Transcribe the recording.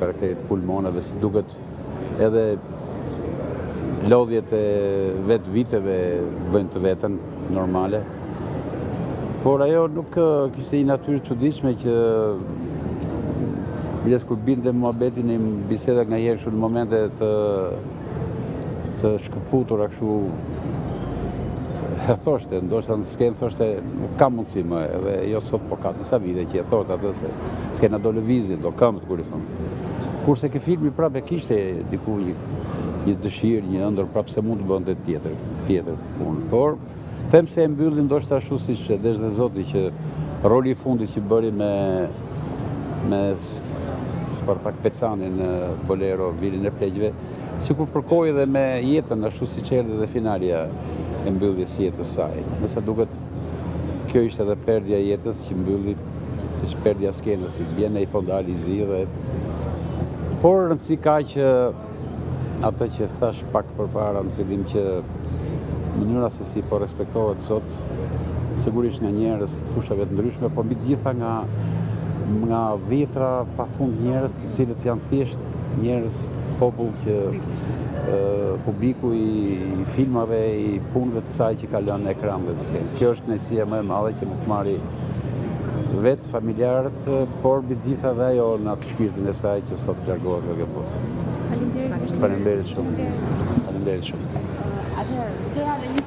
karakterit pulmoneve, si duket edhe lodhjet e vetë viteve bëjnë të vetën normale. Por ajo nuk kishte një natyrë çuditshme që biles kur binte muhabeti në biseda nga herë në momente të shkëputura kështu e thoshte, ndoshta në skenë thoshte nuk ka mundësi më, edhe jo sot po ka disa vite që e thotë atë se skena do lëvizje, do këmbët kur i thonë. Kurse ke filmi prapë kishte diku një dëshirë, një ëndër prapë se mund të bënte tjetër punë. Por them se e mbyllin ndoshta ashtu siç e desh dhe Zoti që roli i fundit që bëri me Spartak Pecani në Bolero, Vilin e Pleqjve, sikur përkoi edhe me jetën ashtu siç erdhi dhe finalja e mbylljes jetës saj. Nëse duket kjo ishte edhe perdja e jetës që mbylli siç perdja e skenës, bjen ai fondali i zi dhe por rëndësi ka që atë që thash pak përpara në fillim që mënyra se si po respektohet sot, sigurisht nga njerëz të fushave të ndryshme, por mbi të gjitha nga vjetra pafund njerëz të cilët janë thjesht njerëz, popull që publiku i filmave, i punëve të saj që ka lënë në ekran dhe të skenë. Kjo është kënaqësia më e madhe që më të marri vetë familjarët, por mbi të gjitha dhe ajo në atë shpirtin e saj që sot largohet nga kjo botë. Faleminderit shumë. Faleminderit shumë. Atëherë, doja edhe një